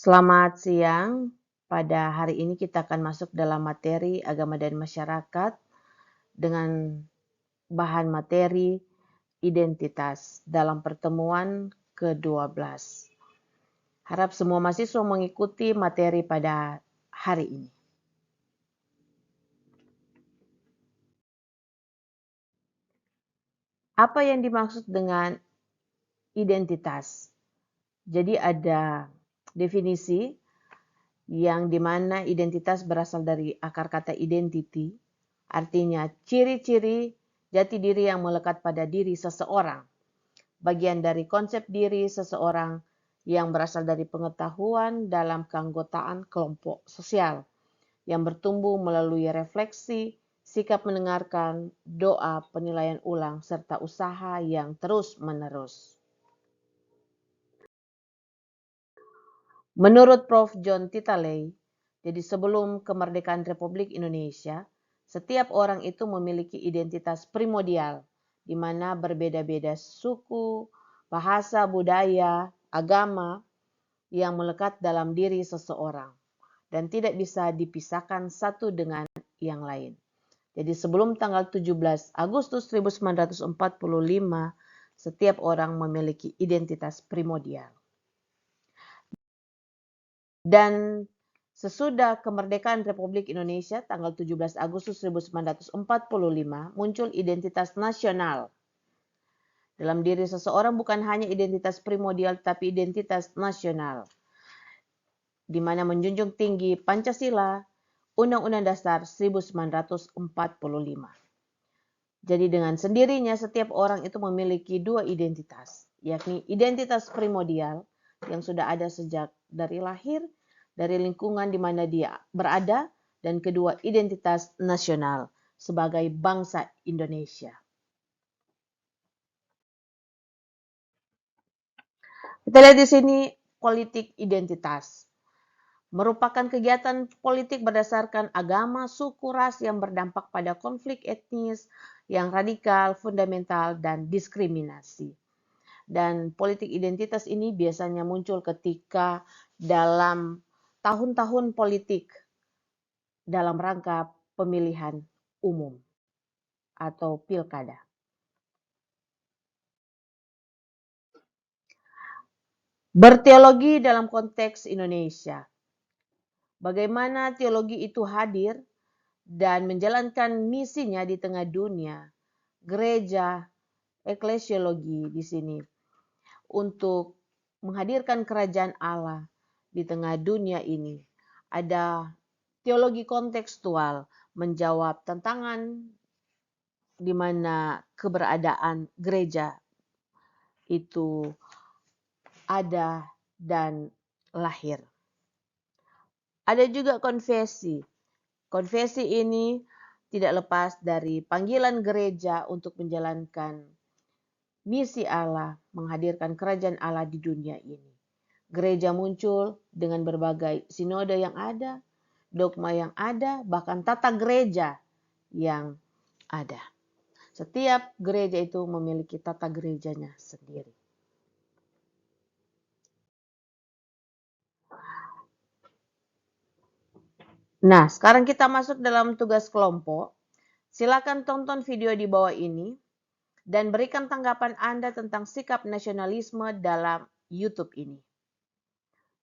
Selamat siang. Pada hari ini kita akan masuk dalam materi agama dan masyarakat dengan bahan materi identitas dalam pertemuan ke-12. Harap semua mahasiswa mengikuti materi pada hari ini. Apa yang dimaksud dengan identitas? Jadi ada definisi yang dimana identitas berasal dari akar kata identity, artinya ciri-ciri jati diri yang melekat pada diri seseorang. Bagian dari konsep diri seseorang yang berasal dari pengetahuan dalam keanggotaan kelompok sosial yang bertumbuh melalui refleksi, sikap mendengarkan, doa, penilaian ulang, serta usaha yang terus-menerus. Menurut Prof. John Titalay, jadi sebelum kemerdekaan Republik Indonesia, setiap orang itu memiliki identitas primordial, di mana berbeda-beda suku, bahasa, budaya, agama yang melekat dalam diri seseorang, dan tidak bisa dipisahkan satu dengan yang lain. Jadi sebelum tanggal 17 Agustus 1945, setiap orang memiliki identitas primordial. Dan sesudah kemerdekaan Republik Indonesia tanggal 17 Agustus 1945 muncul identitas nasional. Dalam diri seseorang bukan hanya identitas primordial tapi identitas nasional, di mana menjunjung tinggi Pancasila, Undang-Undang Dasar 1945. Jadi dengan sendirinya setiap orang itu memiliki dua identitas, yakni identitas primordial yang sudah ada sejak dari lahir, dari lingkungan di mana dia berada, dan kedua identitas nasional sebagai bangsa Indonesia. Kita lihat di sini politik identitas. Merupakan kegiatan politik berdasarkan agama, suku, ras yang berdampak pada konflik etnis yang radikal, fundamental, dan diskriminasi. Dan politik identitas ini biasanya muncul ketika dalam tahun-tahun politik dalam rangka pemilihan umum atau pilkada. Berteologi dalam konteks Indonesia. Bagaimana teologi itu hadir dan menjalankan misinya di tengah dunia. Gereja, eklesiologi di sini untuk menghadirkan kerajaan Allah di tengah dunia ini. Ada teologi kontekstual menjawab tantangan di mana keberadaan gereja itu ada dan lahir. Ada juga konfesi. Konfesi ini tidak lepas dari panggilan gereja untuk menjalankan misi Allah, menghadirkan kerajaan Allah di dunia ini. Gereja muncul dengan berbagai sinode yang ada, dogma yang ada, bahkan tata gereja yang ada. Setiap gereja itu memiliki tata gerejanya sendiri. Nah, sekarang kita masuk dalam tugas kelompok. Silakan tonton video di bawah ini dan berikan tanggapan Anda tentang sikap nasionalisme dalam YouTube ini.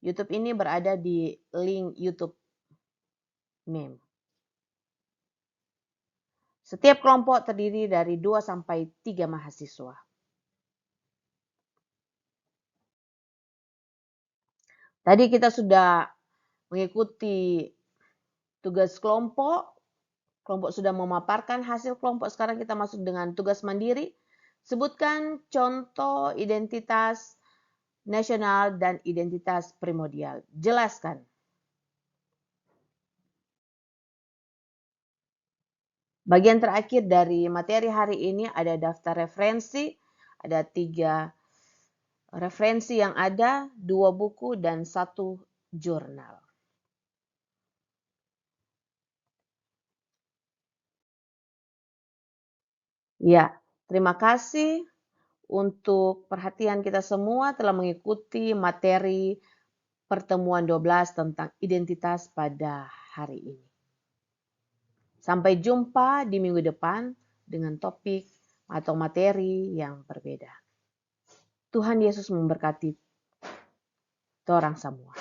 YouTube ini berada di link YouTube meme. Setiap kelompok terdiri dari 2 sampai 3 mahasiswa. Tadi kita sudah mengikuti tugas kelompok. Kelompok sudah memaparkan hasil kelompok. Sekarang kita masuk dengan tugas mandiri. Sebutkan contoh identitas nasional dan identitas primordial. Jelaskan. Bagian terakhir dari materi hari ini ada daftar referensi. Ada 3 referensi yang ada, 2 buku dan 1 jurnal. Ya, terima kasih untuk perhatian kita semua telah mengikuti materi pertemuan 12 tentang identitas pada hari ini. Sampai jumpa di minggu depan dengan topik atau materi yang berbeda. Tuhan Yesus memberkati orang semua.